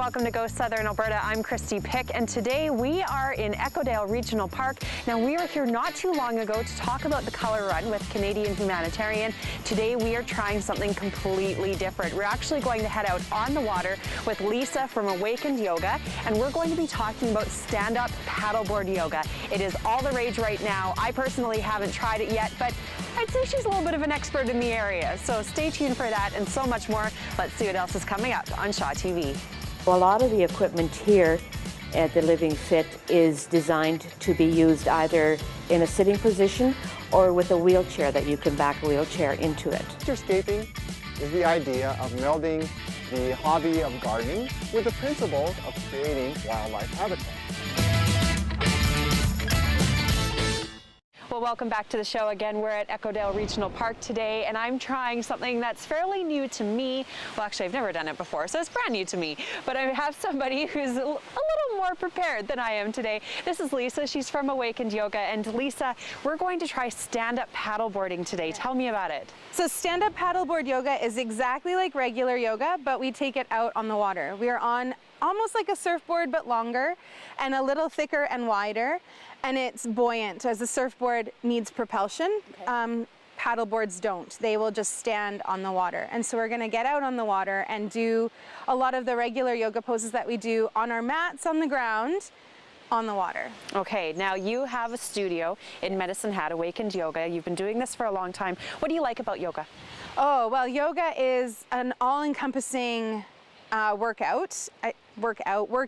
Welcome to Go Southern Alberta. I'm Christy Pick, and today we are in Echodale Regional Park. Now, we were here not too long ago to talk about the Color Run with Canadian Humanitarian. Today we are trying something completely different. We're actually going to head out on the water with Lisa from Awakened Yoga, and we're going to be talking about stand-up paddleboard yoga. It is all the rage right now. I personally haven't tried it yet, but I'd say she's a little bit of an expert in the area. So stay tuned for that and so much more. Let's see what else is coming up on Shaw TV. Well, a lot of the equipment here at the Living Fit is designed to be used either in a sitting position or with a wheelchair that you can back a wheelchair into it. Landscaping is the idea of melding the hobby of gardening with the principles of creating wildlife habitat. Well, welcome back to the show again. We're at Echodale Regional Park today, and I'm trying something that's fairly new to me. Well, actually, I've never done it before, so it's brand new to me. But I have somebody who's a little more prepared than I am today. This is Lisa. She's from Awakened Yoga. And Lisa, we're going to try stand-up paddleboarding today. Tell me about it. So stand-up paddleboard yoga is exactly like regular yoga, but we take it out on the water. We are on almost like a surfboard, but longer and a little thicker and wider. And it's buoyant, as a surfboard needs propulsion. Okay. Paddleboards don't. They will just stand on the water. And so we're going to get out on the water and do a lot of the regular yoga poses that we do on our mats on the ground on the water. Okay, now you have a studio in Medicine Hat, Awakened Yoga. You've been doing this for a long time. What do you like about yoga? Oh, well, yoga is an all-encompassing work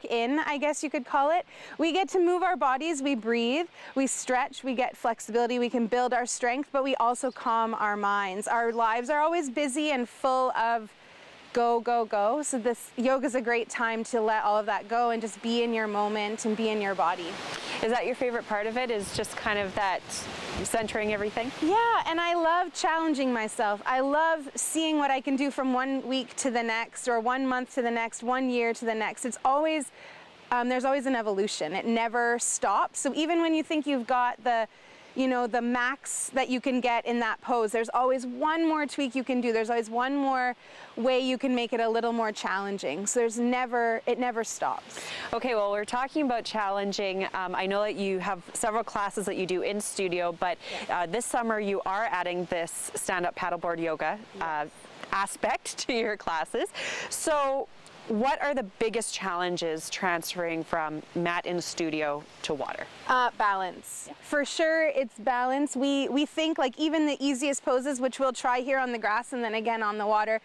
in, I guess you could call it. We get to move our bodies, we breathe, we stretch, we get flexibility, we can build our strength, but we also calm our minds. Our lives are always busy and full of go, go, go. So this yoga is a great time to let all of that go and just be in your moment and be in your body. Is that your favorite part of it, is just kind of that centering everything? Yeah, and I love challenging myself. I love seeing what I can do from 1 week to the next, or 1 month to the next, 1 year to the next. It's always, there's always an evolution. It never stops. So even when you think you've got the max that you can get in that pose, there's always one more tweak you can do. There's always one more way you can make it a little more challenging. So it never stops. Okay, well, we're talking about challenging. I know that you have several classes that you do in studio, but this summer you are adding this stand-up paddleboard yoga aspect to your classes. So what are the biggest challenges transferring from mat in studio to water? Balance. Yeah. For sure, it's balance. We think like even the easiest poses, which we'll try here on the grass and then again on the water,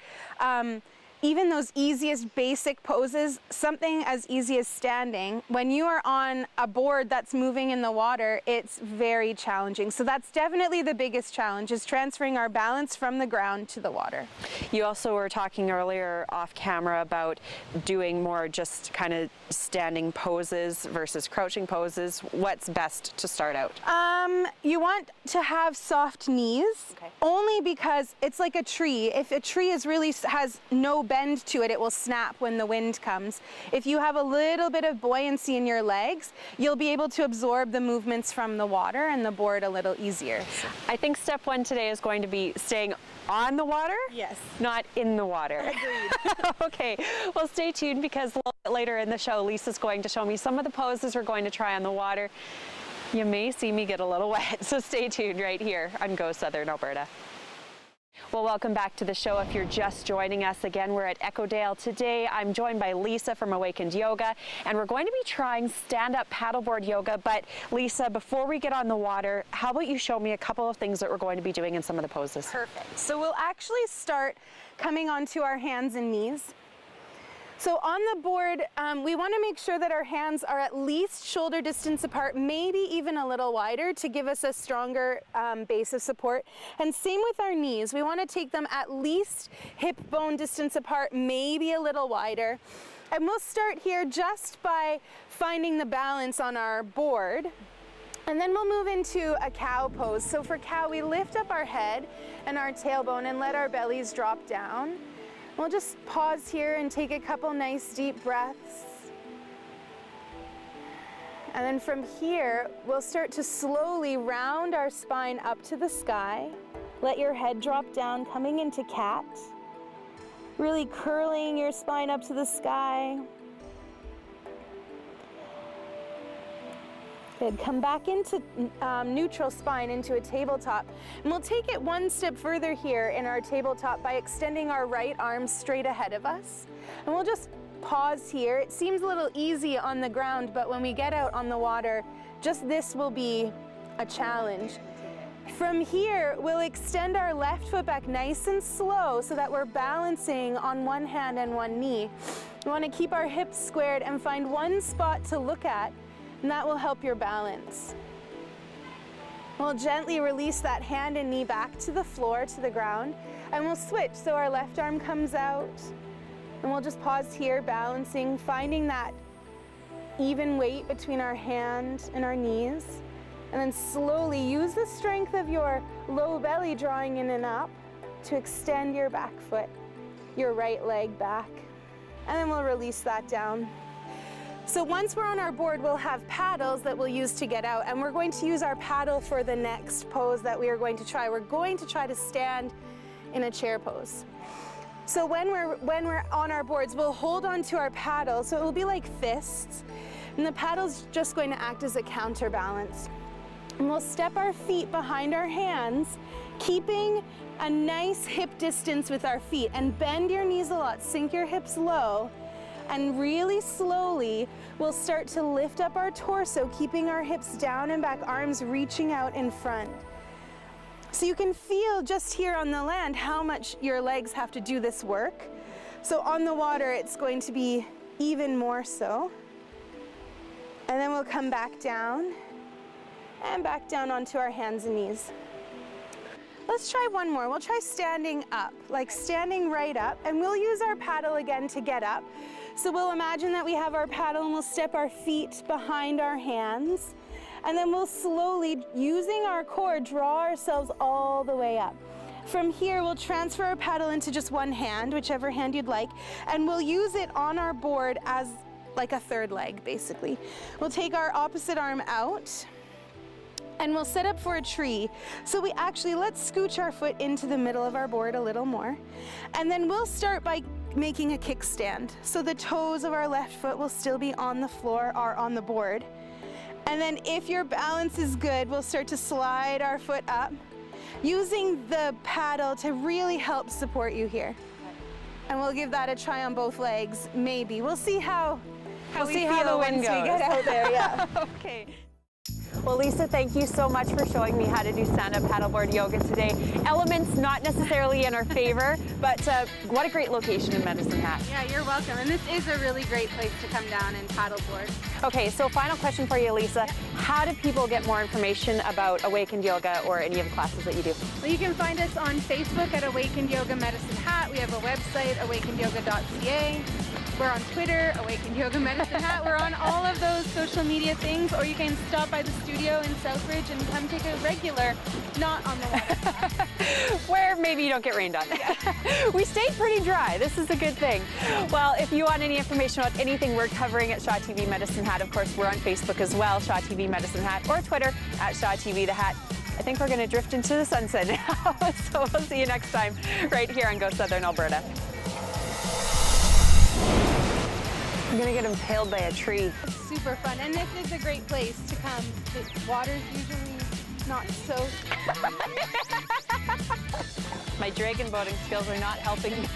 even those easiest basic poses, something as easy as standing, when you are on a board that's moving in the water, it's very challenging. So that's definitely the biggest challenge, is transferring our balance from the ground to the water. You also were talking earlier off camera about doing more just kind of standing poses versus crouching poses. What's best to start out? You want to have soft knees, only because it's like a tree. If a tree has no bend to it, it will snap when the wind comes. If you have a little bit of buoyancy in your legs, you'll be able to absorb the movements from the water and the board a little easier. I think step one today is going to be staying on the water? Yes. Not in the water. Agreed. Okay, well, stay tuned, because a little bit later in the show, Lisa's going to show me some of the poses we're going to try on the water. You may see me get a little wet, so stay tuned right here on Go Southern Alberta. Well, welcome back to the show. If you're just joining us again, we're at Echodale today. I'm joined by Lisa from Awakened Yoga, and we're going to be trying stand-up paddleboard yoga. But Lisa, before we get on the water, how about you show me a couple of things that we're going to be doing in some of the poses? Perfect. So we'll actually start coming onto our hands and knees. So on the board, we want to make sure that our hands are at least shoulder distance apart, maybe even a little wider, to give us a stronger base of support. And same with our knees. We want to take them at least hip bone distance apart, maybe a little wider. And we'll start here just by finding the balance on our board. And then we'll move into a cow pose. So for cow, we lift up our head and our tailbone and let our bellies drop down. We'll just pause here and take a couple nice deep breaths. And then from here, we'll start to slowly round our spine up to the sky. Let your head drop down, coming into cat. Really curling your spine up to the sky. Good, come back into neutral spine, into a tabletop. And we'll take it one step further here in our tabletop by extending our right arm straight ahead of us. And we'll just pause here. It seems a little easy on the ground, but when we get out on the water, just this will be a challenge. From here, we'll extend our left foot back nice and slow so that we're balancing on one hand and one knee. We want to keep our hips squared and find one spot to look at, and that will help your balance. We'll gently release that hand and knee back to the floor, to the ground, and we'll switch. So our left arm comes out, and we'll just pause here, balancing, finding that even weight between our hand and our knees. And then slowly use the strength of your low belly drawing in and up to extend your back foot, your right leg back. And then we'll release that down. So once we're on our board, we'll have paddles that we'll use to get out, and we're going to use our paddle for the next pose that we are going to try. We're going to try to stand in a chair pose. So when we're on our boards, we'll hold on to our paddle, so it will be like fists, and the paddle's just going to act as a counterbalance. And we'll step our feet behind our hands, keeping a nice hip distance with our feet, and bend your knees a lot, sink your hips low, and really slowly we'll start to lift up our torso, keeping our hips down and back, arms reaching out in front. So you can feel just here on the land how much your legs have to do this work. So on the water, it's going to be even more so. And then we'll come back down and back down onto our hands and knees. Let's try one more. We'll try standing up, like standing right up, and we'll use our paddle again to get up. So we'll imagine that we have our paddle and we'll step our feet behind our hands, and then we'll slowly, using our core, draw ourselves all the way up. From here, we'll transfer our paddle into just one hand, whichever hand you'd like, and we'll use it on our board as like a third leg, basically. We'll take our opposite arm out, and we'll set up for a tree. So let's scooch our foot into the middle of our board a little more. And then we'll start by making a kickstand. So the toes of our left foot will still be on the floor or on the board. And then if your balance is good, we'll start to slide our foot up, using the paddle to really help support you here. And we'll give that a try on both legs, maybe. We'll see how we feel the wind once goes. we get out there, yeah. Okay. Well, Lisa, thank you so much for showing me how to do stand-up paddleboard yoga today. Elements not necessarily in our favor, but what a great location in Medicine Hat. Yeah, you're welcome. And this is a really great place to come down and paddleboard. Okay, so final question for you, Lisa. How do people get more information about Awakened Yoga or any of the classes that you do? Well, you can find us on Facebook at Awakened Yoga Medicine Hat. We have a website, awakenedyoga.ca. We're on Twitter, Awakened Yoga Medicine Hat. We're on all of those social media things, or you can stop by the studio in Southbridge and come take a regular, not on the water. Where maybe you don't get rained on. We stayed pretty dry. This is a good thing. Well, if you want any information about anything we're covering at Shaw TV Medicine Hat, of course, we're on Facebook as well, Shaw TV Medicine Hat, or Twitter at Shaw TV the Hat. I think we're going to drift into the sunset now, so we'll see you next time right here on Go Southern Alberta. I'm gonna get impaled by a tree. It's super fun, and this is a great place to come. The water's usually not so... My dragon boating skills are not helping me.